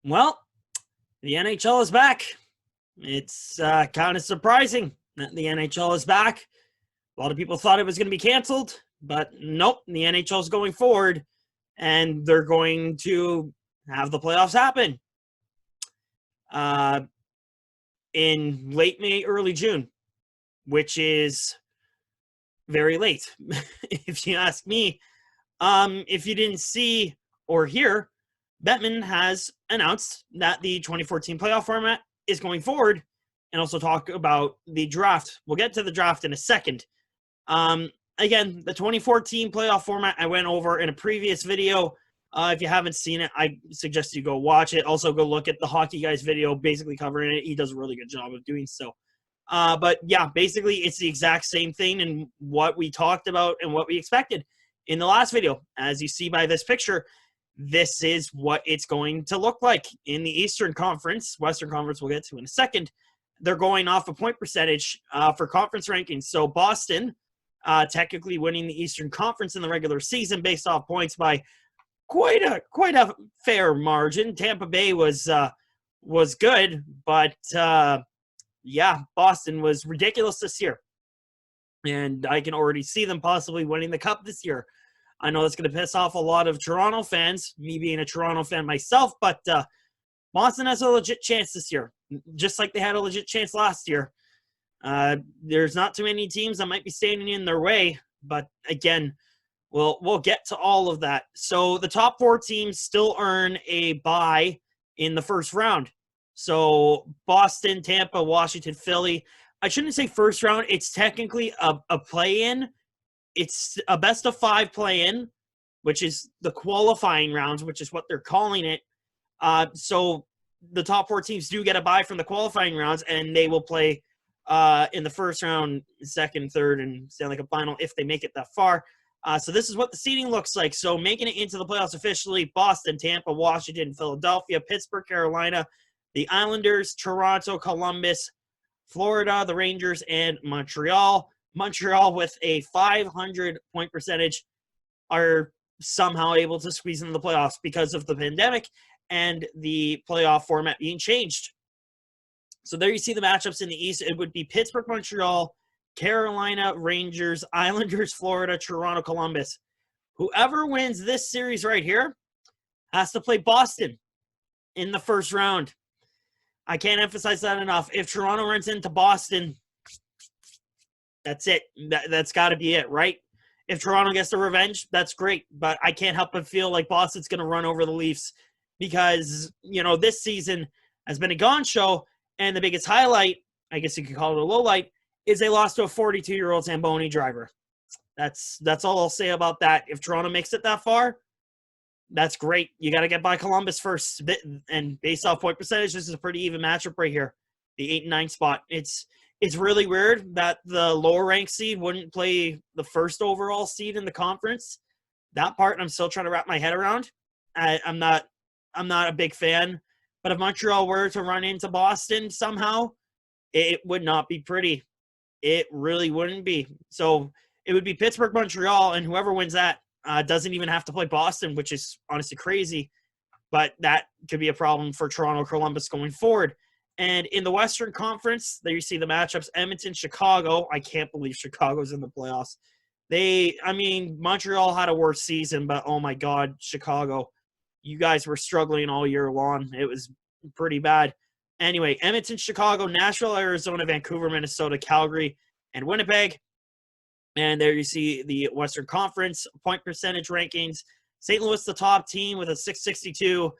Well, the NHL is back. It's kind of surprising that the NHL is back. A lot of people thought it was going to be canceled, but nope, the NHL is going forward, and they're going to have the playoffs happen in late May, early June, which is very late, if you ask me. If you didn't see or hear, Bettman has announced that the 2014 playoff format is going forward, and also talk about the draft. We'll get to the draft in a second. Again, the 2014 playoff format I went over in a previous video. If you haven't seen it, I suggest you go watch it. Also, go look at the Hockey Guys video, basically covering it. He does a really good job of doing so. But yeah, basically, it's the exact same thing and what we talked about and what we expected in the last video. As you see by this picture, this is what it's going to look like in the Eastern Conference. Western Conference we'll get to in a second. They're going off a point percentage for conference rankings. So Boston, technically winning the Eastern Conference in the regular season based off points by quite a fair margin. Tampa Bay was good, but yeah, Boston was ridiculous this year. And I can already see them possibly winning the Cup this year. I know that's going to piss off a lot of Toronto fans, me being a Toronto fan myself, but Boston has a legit chance this year, just like they had a legit chance last year. There's not too many teams that might be standing in their way, but again, we'll get to all of that. So the top four teams still earn a bye in the first round. So Boston, Tampa, Washington, Philly. I shouldn't say first round. It's technically a play-in. It's a best-of-5 play-in, which is the qualifying rounds, which is what they're calling it. So the top four teams do get a bye from the qualifying rounds, and they will play in the first round, second, third, and Stanley Cup final if they make it that far. So this is what the seeding looks like. So making it into the playoffs officially, Boston, Tampa, Washington, Philadelphia, Pittsburgh, Carolina, the Islanders, Toronto, Columbus, Florida, the Rangers, and Montreal. Montreal with a 500-point percentage are somehow able to squeeze into the playoffs because of the pandemic and the playoff format being changed. So there you see the matchups in the East. It would be Pittsburgh, Montreal, Carolina, Rangers, Islanders, Florida, Toronto, Columbus. Whoever wins this series right here has to play Boston in the first round. I can't emphasize that enough. If Toronto runs into Boston, that's it. That's got to be it, right? If Toronto gets the revenge, that's great. But I can't help but feel like Boston's going to run over the Leafs because, you know, this season has been a gone show. And the biggest highlight, I guess you could call it a low light, is they lost to a 42-year-old Zamboni driver. That's all I'll say about that. If Toronto makes it that far, that's great. You got to get by Columbus first. And based off point percentage, this is a pretty even matchup right here. The 8 and 9 spot. It's really weird that the lower ranked seed wouldn't play the first overall seed in the conference. That part I'm still trying to wrap my head around. I'm not a big fan. But if Montreal were to run into Boston somehow, it would not be pretty. It really wouldn't be. So it would be Pittsburgh, Montreal, and whoever wins that doesn't even have to play Boston, which is honestly crazy. But that could be a problem for Toronto, Columbus going forward. And in the Western Conference, there you see the matchups, Edmonton, Chicago. I can't believe Chicago's in the playoffs. Montreal had a worse season, but oh my God, Chicago. You guys were struggling all year long. It was pretty bad. Anyway, Edmonton, Chicago, Nashville, Arizona, Vancouver, Minnesota, Calgary, and Winnipeg. And there you see the Western Conference point percentage rankings. St. Louis, the top team with a 662.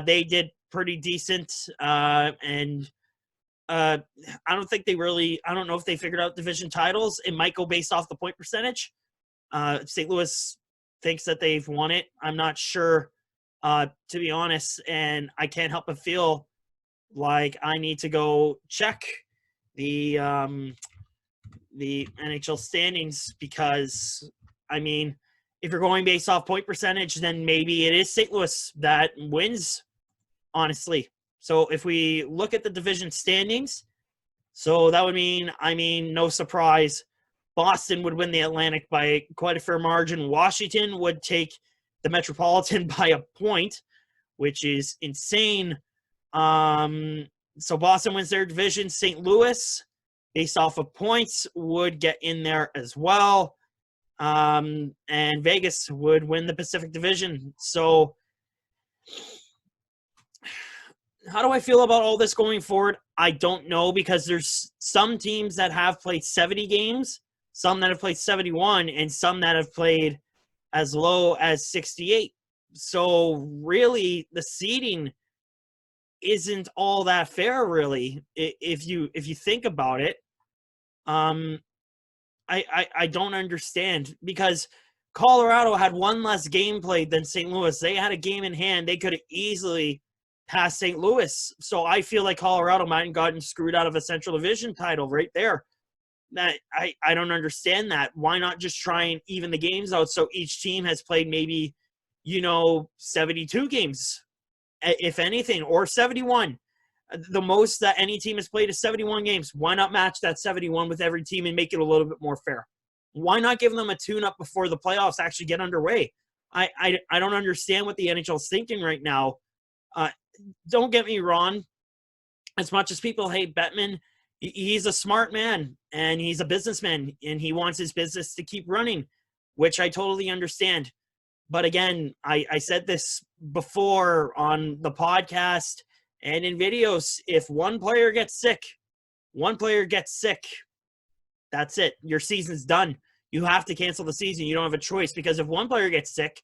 They did pretty decent. I don't know if they figured out division titles. It might go based off the point percentage. St. Louis thinks that they've won it. I'm not sure, to be honest. And I can't help but feel like I need to go check the NHL standings because, if you're going based off point percentage, then maybe it is St. Louis that wins, honestly. So if we look at the division standings, so that would mean, no surprise, Boston would win the Atlantic by quite a fair margin. Washington would take the Metropolitan by a point, which is insane. So Boston wins their division. St. Louis, based off of points, would get in there as well. And Vegas would win the Pacific Division. So how do I feel about all this going forward? I don't know, because there's some teams that have played 70 games, some that have played 71, and some that have played as low as 68. So really, the seeding isn't all that fair, really, if you think about it. I don't understand, because Colorado had one less game played than St. Louis. They had a game in hand. They could have easily passed St. Louis. So I feel like Colorado might have gotten screwed out of a Central Division title right there. That I don't understand that. Why not just try and even the games out, so each team has played maybe, 72 games, if anything, or 71. The most that any team has played is 71 games. Why not match that 71 with every team and make it a little bit more fair? Why not give them a tune-up before the playoffs actually get underway? I don't understand what the NHL is thinking right now. Don't get me wrong. As much as people hate Bettman, he's a smart man, and he's a businessman, and he wants his business to keep running, which I totally understand. But again, I said this before on the podcast and in videos. If one player gets sick, that's it. Your season's done. You have to cancel the season. You don't have a choice, because if one player gets sick,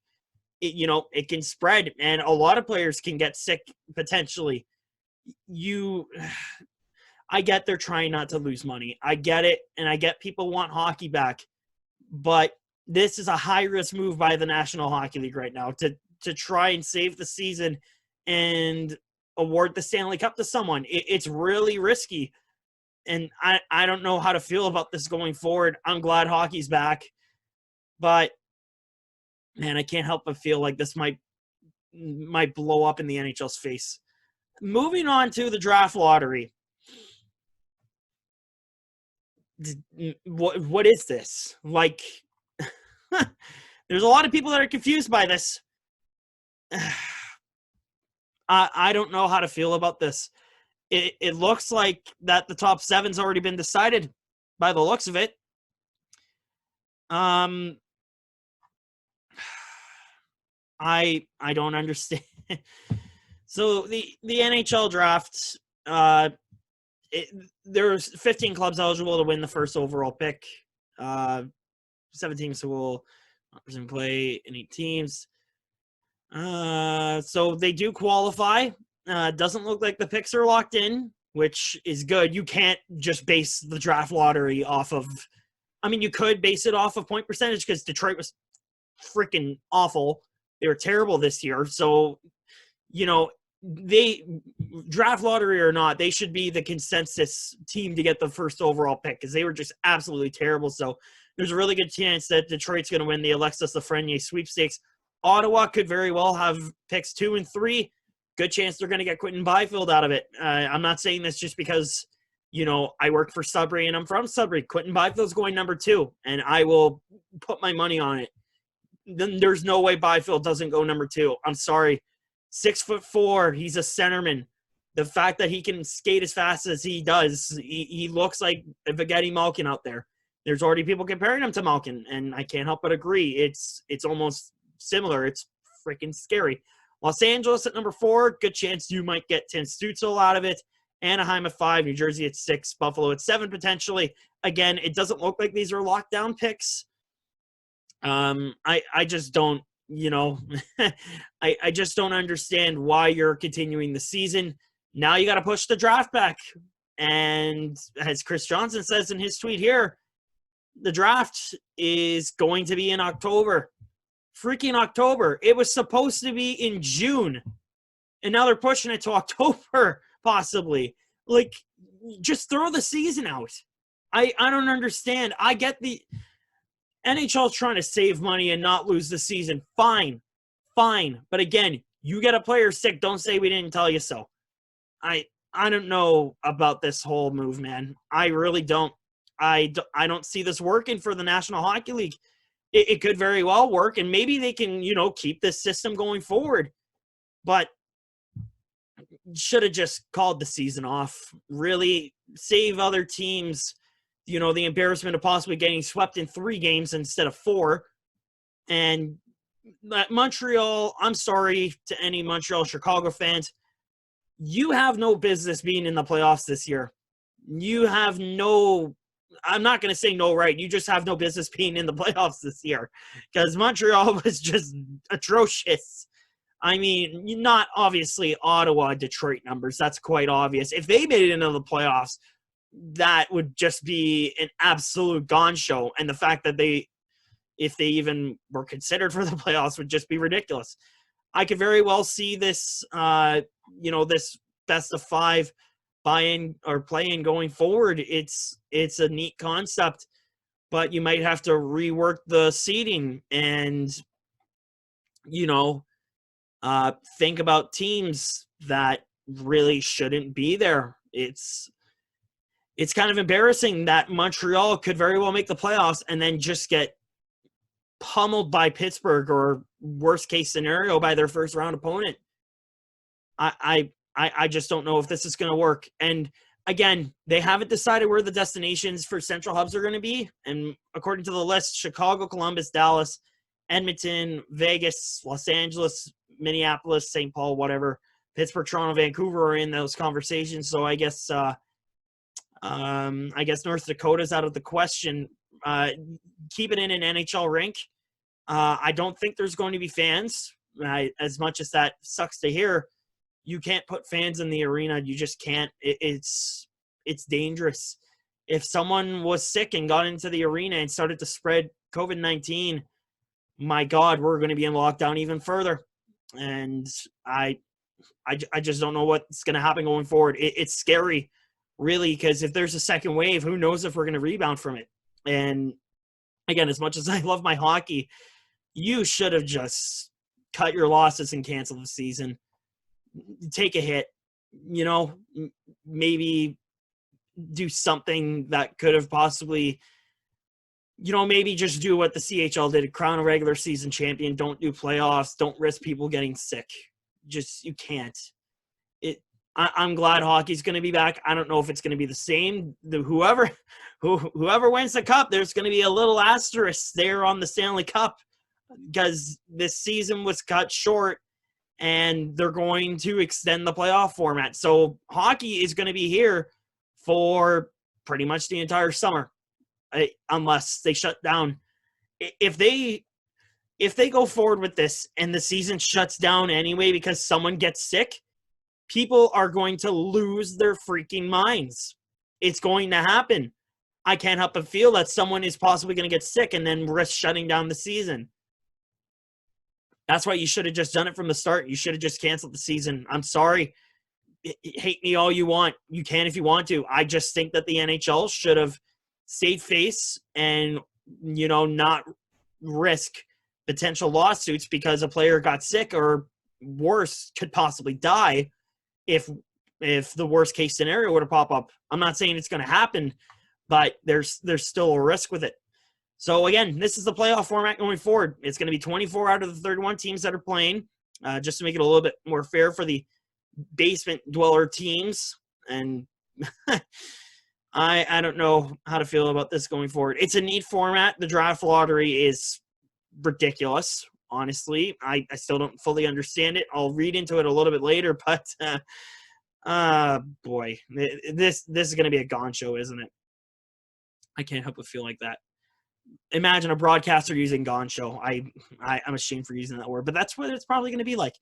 it can spread, and a lot of players can get sick potentially. I get they're trying not to lose money. I get it, and I get people want hockey back. But this is a high-risk move by the National Hockey League right now to try and save the season and award the Stanley Cup to someone. It's really risky, and I don't know how to feel about this going forward. I'm glad hockey's back, but, man, I can't help but feel like this might blow up in the NHL's face. Moving on to the draft lottery. What is this? Like, there's a lot of people that are confused by this. I don't know how to feel about this. It looks like that the top 7's already been decided by the looks of it. I don't understand. So the NHL draft, there's 15 clubs eligible to win the first overall pick. 7 teams will play in 8 teams. So they do qualify. Doesn't look like the picks are locked in, which is good. You can't just base the draft lottery off of, you could base it off of point percentage, because Detroit was freaking awful. They were terrible this year. So, they, draft lottery or not, they should be the consensus team to get the first overall pick, because they were just absolutely terrible. So there's a really good chance that Detroit's going to win the Alexis Lafreniere sweepstakes. Ottawa could very well have picks 2 and 3. Good chance they're going to get Quinton Byfield out of it. I'm not saying this just because, I work for Sudbury and I'm from Sudbury. Quinton Byfield's going number 2, and I will put my money on it. Then there's no way Byfield doesn't go number 2. I'm sorry. 6'4", he's a centerman. The fact that he can skate as fast as he does, he looks like Evgeny Malkin out there. There's already people comparing him to Malkin, and I can't help but agree. It's almost similar. It's freaking scary. Los Angeles at number 4, good chance you might get Tim Stützle out of it. Anaheim at 5, New Jersey at 6, Buffalo at 7 potentially. Again, it doesn't look like these are lockdown picks. I just don't, I just don't understand why you're continuing the season. Now you got to push the draft back. And as Chris Johnson says in his tweet here, the draft is going to be in October. Freaking October. It was supposed to be in June, and now they're pushing it to October, possibly. Like, just throw the season out. I don't understand. I get the NHL trying to save money and not lose the season. Fine. But again, you get a player sick, don't say we didn't tell you so. I don't know about this whole move, man. I really don't. I don't see this working for the National Hockey League. It could very well work, and maybe they can, keep this system going forward. But should have just called the season off. Really save other teams, the embarrassment of possibly getting swept in 3 games instead of 4. And Montreal, I'm sorry to any Montreal Chicago fans, you have no business being in the playoffs this year. You have no, I'm not going to say no right, you just have no business being in the playoffs this year because Montreal was just atrocious. I mean, not obviously Ottawa, Detroit numbers. That's quite obvious. If they made it into the playoffs, that would just be an absolute gone show. And the fact that if they even were considered for the playoffs, would just be ridiculous. I could very well see this, this best of 5 buy-in or play-in going forward. It's a neat concept, but you might have to rework the seeding and, think about teams that really shouldn't be there. It's kind of embarrassing that Montreal could very well make the playoffs and then just get pummeled by Pittsburgh or worst case scenario by their first round opponent. I just don't know if this is going to work. And again, they haven't decided where the destinations for Central Hubs are going to be. And according to the list, Chicago, Columbus, Dallas, Edmonton, Vegas, Los Angeles, Minneapolis, St. Paul, whatever, Pittsburgh, Toronto, Vancouver are in those conversations. So I guess North Dakota's out of the question. Keep it in an NHL rink. I don't think there's going to be fans. As much as that sucks to hear, you can't put fans in the arena. You just can't. It's dangerous. If someone was sick and got into the arena and started to spread COVID-19, my God, we're going to be in lockdown even further. And I just don't know what's going to happen going forward. It's scary, really, because if there's a second wave, who knows if we're going to rebound from it. And again, as much as I love my hockey, you should have just cut your losses and canceled the season. Take a hit, maybe do something that could have possibly, maybe just do what the CHL did, crown a regular season champion, don't do playoffs, don't risk people getting sick. You can't. I'm glad hockey's going to be back. I don't know if it's going to be the same. Whoever wins the cup, there's going to be a little asterisk there on the Stanley Cup because this season was cut short and they're going to extend the playoff format. So hockey is going to be here for pretty much the entire summer, unless they shut down. If they go forward with this and the season shuts down anyway because someone gets sick, people are going to lose their freaking minds. It's going to happen. I can't help but feel that someone is possibly going to get sick and then risk shutting down the season. That's why you should have just done it from the start. You should have just canceled the season. I'm sorry. Hate me all you want. You can if you want to. I just think that the NHL should have saved face and, not risk potential lawsuits because a player got sick or worse, could possibly die if the worst case scenario were to pop up. I'm not saying it's going to happen, but there's still a risk with it. So again, this is the playoff format going forward. It's going to be 24 out of the 31 teams that are playing, just to make it a little bit more fair for the basement dweller teams. And I don't know how to feel about this going forward. It's a neat format. The draft lottery is ridiculous, honestly. I still don't fully understand it. I'll read into it a little bit later, but boy, this is going to be a gone show, isn't it? I can't help but feel like that. Imagine a broadcaster using gone show. I'm ashamed for using that word, but that's what it's probably going to be like.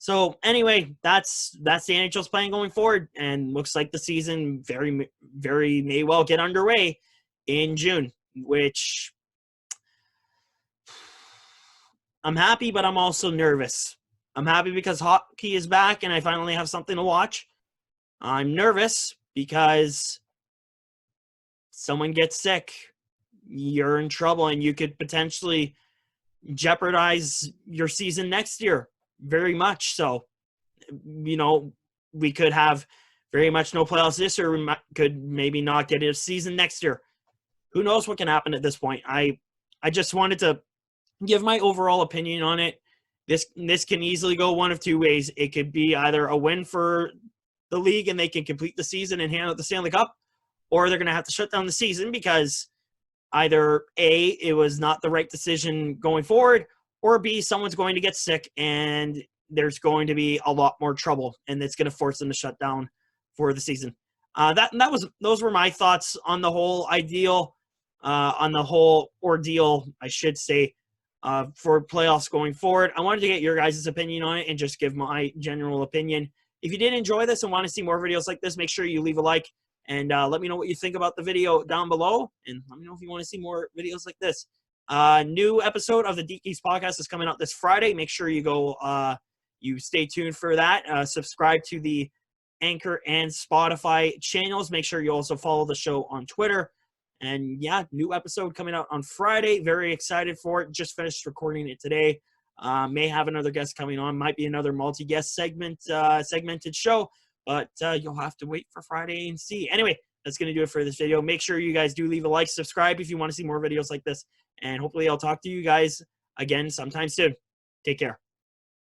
So anyway, that's the NHL's plan going forward, and looks like the season very, very may well get underway in June, which I'm happy, but I'm also nervous. I'm happy because hockey is back and I finally have something to watch. I'm nervous because someone gets sick, you're in trouble, and you could potentially jeopardize your season next year. Very much so. We could have very much no playoffs this year. We could maybe not get a season next year. Who knows what can happen at this point? I just wanted to give my overall opinion on it This can easily go one of two ways. It could be either a win for the league and they can complete the season and hand out the Stanley Cup, or they're going to have to shut down the season because either A, it was not the right decision going forward, or B, someone's going to get sick and there's going to be a lot more trouble, and it's going to force them to shut down for the season. Those were my thoughts on the whole ordeal, I should say, for playoffs going forward. I wanted to get your guys' opinion on it and just give my general opinion. If you did enjoy this and want to see more videos like this, make sure you leave a like and let me know what you think about the video down below. And let me know if you want to see more videos like this. New episode of the Deep Geeks podcast is coming out this Friday. Make sure you go, you stay tuned for that. Subscribe to the Anchor and Spotify channels. Make sure you also follow the show on Twitter. And yeah, new episode coming out on Friday. Very excited for it. Just finished recording it today. May have another guest coming on. Might be another multi-guest segmented show. But you'll have to wait for Friday and see. Anyway, that's going to do it for this video. Make sure you guys do leave a like, subscribe if you want to see more videos like this. And hopefully I'll talk to you guys again sometime soon. Take care.